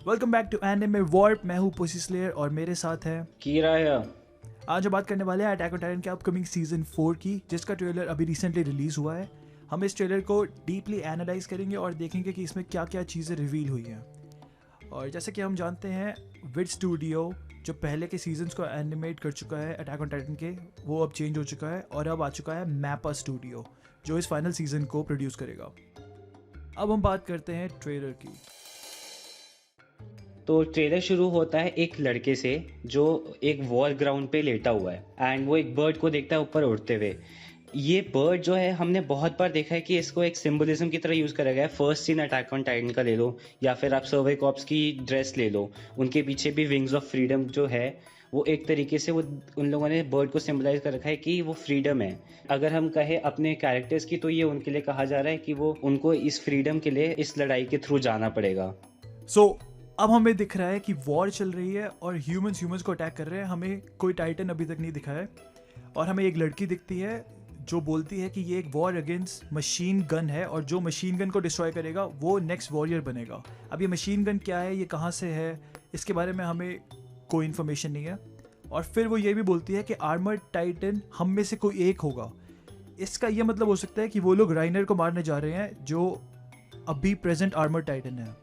Welcome back to anime warp. मैं हूँ pussy slayer और मेरे साथ है कीरा है। आज हम बात करने वाले हैं अटैक ऑन टाइटन के अपकमिंग सीजन 4 की, जिसका ट्रेलर अभी रिसेंटली रिलीज हुआ है। हम इस ट्रेलर को डीपली एनालाइज करेंगे और देखेंगे कि इसमें क्या क्या चीज़ें रिवील हुई हैं। और जैसे कि हम जानते हैं, विड स्टूडियो जो पहले के सीजन्स को एनिमेट कर चुका है अटैक ऑन टाइटन के, वो अब चेंज हो चुका है और अब आ चुका है मैपा स्टूडियो जो इस फाइनल सीजन को प्रोड्यूस करेगा। अब हम बात करते हैं ट्रेलर की। तो ट्रेलर शुरू होता है एक लड़के से जो एक वॉर ग्राउंड पे लेटा हुआ है एंड वो एक बर्ड को देखता है ऊपर उड़ते हुए। ये बर्ड जो है हमने बहुत बार देखा है कि इसको एक सिंबलिज्म की तरह यूज़ करा गया है। First scene Attack on Titan का ले लो या फिर आप सर्वे कॉप्स की ड्रेस ले लो, उनके पीछे भी विंग्स ऑफ फ्रीडम जो है वो एक तरीके से वो उन लोगों ने बर्ड को सिंबलाइज कर रखा है कि वो फ्रीडम है। अगर हम कहें अपने कैरेक्टर्स की तो ये उनके लिए कहा जा रहा है कि वो उनको इस फ्रीडम के लिए इस लड़ाई के थ्रू जाना पड़ेगा। अब हमें दिख रहा है कि वॉर चल रही है और ह्यूमंस को अटैक कर रहे हैं। हमें कोई टाइटन अभी तक नहीं दिखा है और हमें एक लड़की दिखती है जो बोलती है कि ये एक वॉर अगेंस्ट मशीन गन है और जो मशीन गन को डिस्ट्रॉय करेगा वो नेक्स्ट वॉरियर बनेगा। अब ये मशीन गन क्या है, ये कहाँ से है, इसके बारे में हमें कोई इन्फॉर्मेशन नहीं है। और फिर वो ये भी बोलती है कि आर्मर्ड टाइटन हम में से कोई एक होगा। इसका ये मतलब हो सकता है कि वो लोग राइनर को मारने जा रहे हैं जो अभी प्रेजेंट आर्मर्ड टाइटन है।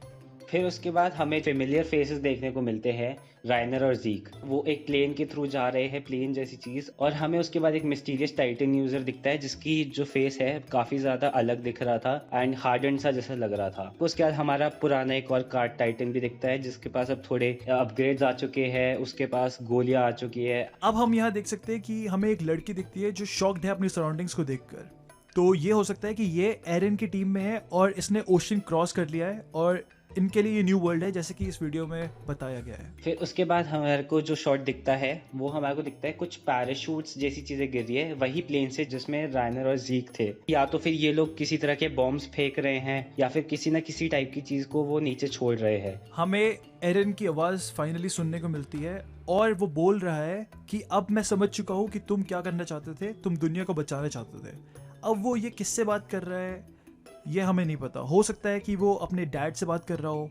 फिर उसके बाद हमें फेमिलियर फेसेस देखने को मिलते हैं, राइनर और जीक। वो एक प्लेन के थ्रू जा रहे हैं, प्लेन जैसी चीज़। और हमें उसके बाद एक मिस्टीरियस टाइटन यूजर दिखता है जिसकी जो फेस है काफ़ी ज़्यादा अलग दिख रहा था एंड हार्डन सा जैसा लग रहा था। उसके बाद हमारा पुराना एक और कार्ड टाइटन भी दिखता है जिसके पास अब थोड़े अपग्रेड्स आ चुके हैं, उसके पास गोलियां आ चुकी है। अब हम यहाँ देख सकते हैं कि हमें एक लड़की दिखती है जो शॉक्ड है अपनी सराउंडिंग्स को देखकर। तो ये हो सकता है कि ये एरन की टीम में है और इसने ओशन क्रॉस कर लिया है और इनके लिए ये न्यू वर्ल्ड है, जैसे कि इस वीडियो में बताया गया है। फिर उसके बाद हमारे को जो शॉट दिखता है वो हमारे को दिखता है कुछ पैराशूट्स जैसी चीजें गिर रही है वही प्लेन से जिसमें राइनर और जीक थे। या तो फिर ये लोग किसी तरह के बॉम्ब्स फेंक रहे हैं या फिर किसी ना किसी टाइप की चीज को वो नीचे छोड़ रहे हैं। हमें एरन की आवाज फाइनली सुनने को मिलती है और वो बोल रहा है कि अब मैं समझ चुका हूँ कि तुम क्या करना चाहते थे, तुम दुनिया को बचाना चाहते थे। अब वो ये किससे बात कर रहा है ये हमें नहीं पता। हो सकता है कि वो अपने डैड से बात कर रहा हो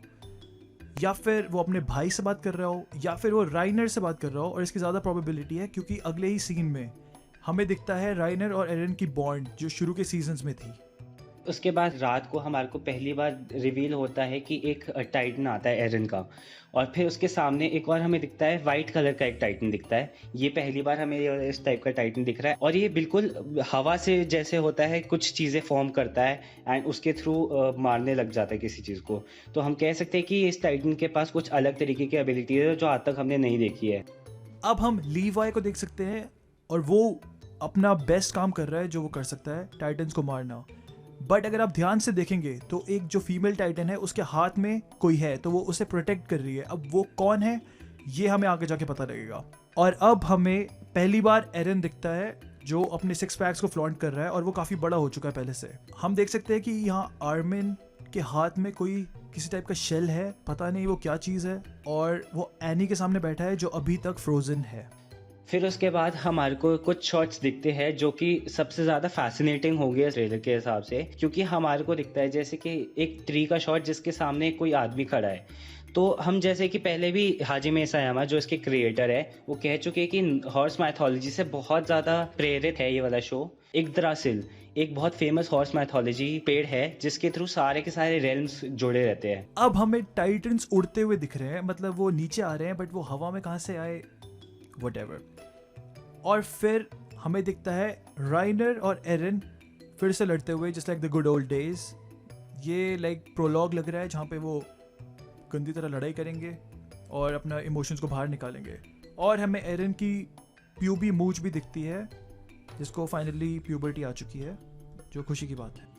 या फिर वो अपने भाई से बात कर रहा हो या फिर वो राइनर से बात कर रहा हो। और इसकी ज़्यादा प्रोबेबिलिटी है क्योंकि अगले ही सीन में हमें दिखता है राइनर और एरन की बॉन्ड जो शुरू के सीजन्स में थी। उसके बाद रात को हमारे को पहली बार रिवील होता है कि एक टाइटन आता है एरन का, और फिर उसके सामने एक और हमें दिखता है वाइट कलर का एक टाइटन दिखता है। ये पहली बार हमें इस टाइप का टाइटन दिख रहा है और ये बिल्कुल हवा से जैसे होता है, कुछ चीज़ें फॉर्म करता है एंड उसके थ्रू मारने लग जाता है किसी चीज़ को। तो हम कह सकते हैं कि इस टाइटन के पास कुछ अलग तरीके की एबिलिटी है जो आज तक हमने नहीं देखी है। अब हम लीवाई को देख सकते हैं और वो अपना बेस्ट काम कर रहा है जो वो कर सकता है, टाइटन्स को मारना। बट अगर आप ध्यान से देखेंगे तो एक जो फीमेल टाइटन है उसके हाथ में कोई है, तो वो उसे प्रोटेक्ट कर रही है। अब वो कौन है ये हमें आगे जाके पता लगेगा। और अब हमें पहली बार एरन दिखता है जो अपने 6 पैक्स को फ्लॉन्ट कर रहा है और वो काफ़ी बड़ा हो चुका है पहले से। हम देख सकते हैं कि यहाँ आर्मिन के हाथ में कोई किसी टाइप का शेल है, पता नहीं वो क्या चीज़ है, और वो एनी के सामने बैठा है जो अभी तक फ्रोजन है। फिर उसके बाद हमारे को कुछ शॉट्स दिखते हैं जो कि सबसे ज़्यादा फैसिनेटिंग हो गया ट्रेलर के हिसाब से, क्योंकि हमारे को दिखता है जैसे कि एक ट्री का शॉट जिसके सामने कोई आदमी खड़ा है। तो हम जैसे कि पहले भी हाजिमे इसायामा जो इसके क्रिएटर है वो कह चुके हैं कि हॉर्स मैथोलॉजी से बहुत ज़्यादा प्रेरित है ये वाला शो। इग्द्रासिल एक बहुत फेमस हॉर्स मैथोलॉजी पेड़ है जिसके थ्रू सारे के सारे रेल्म्स जुड़े रहते हैं। अब हमें टाइटन्स उड़ते हुए दिख रहे हैं, मतलब वो नीचे आ रहे हैं बट वो हवा में कहाँ से आए व्हाटएवर। और फिर हमें दिखता है राइनर और एरन फिर से लड़ते हुए just like the good old days. ये लाइक प्रोलॉग लग रहा है जहाँ पे वो गंदी तरह लड़ाई करेंगे और अपना इमोशंस को बाहर निकालेंगे। और हमें एरन की प्यूबी मूंछ भी दिखती है जिसको फाइनली प्यूबर्टी आ चुकी है, जो खुशी की बात है।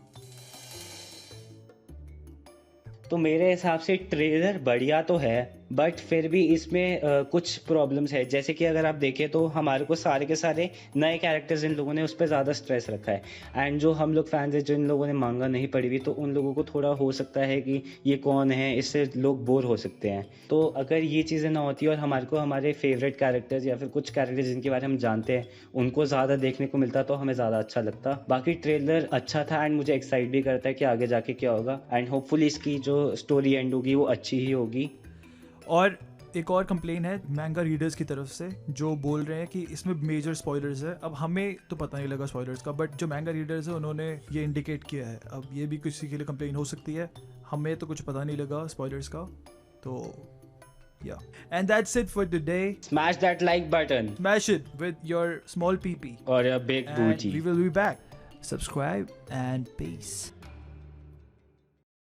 तो मेरे हिसाब से ट्रेलर बढ़िया तो है बट फिर भी इसमें कुछ प्रॉब्लम्स है। जैसे कि अगर आप देखें तो हमारे को सारे के सारे नए कैरेक्टर्स इन लोगों ने उस पर ज़्यादा स्ट्रेस रखा है एंड जो हम लोग फैंस हैं जिन लोगों ने मांगा नहीं पढ़ी हुई तो उन लोगों को थोड़ा हो सकता है कि ये कौन है, इससे लोग बोर हो सकते हैं। तो अगर ये चीज़ें ना होती और हमारे को हमारे फेवरेट कैरेक्टर्स या फिर कुछ कैरेक्टर्स जिनके बारे में हम जानते हैं उनको ज़्यादा देखने को मिलता तो हमें ज़्यादा अच्छा लगता। बाकी ट्रेलर अच्छा था एंड मुझे एक्साइट भी करता है कि आगे जाके क्या होगा एंड होपफुली इसकी जो स्टोरी एंड होगी वो अच्छी ही होगी। और एक और कंप्लेन है मैंगा रीडर्स की तरफ से जो बोल रहे हैं कि इसमें मेजर स्पॉयलर्स है। अब हमें तो पता नहीं लगा स्पॉयलर्स का, बट जो मैंगा रीडर्स है उन्होंने ये इंडिकेट किया है। अब ये भी किसी के लिए कंप्लेन हो सकती है, हमें तो कुछ पता नहीं लगा स्पॉयलर्स का। तो yeah, and that's it for today. Smash that like button Smash it with your small PP or a big and booty. we will be back. Subscribe and peace.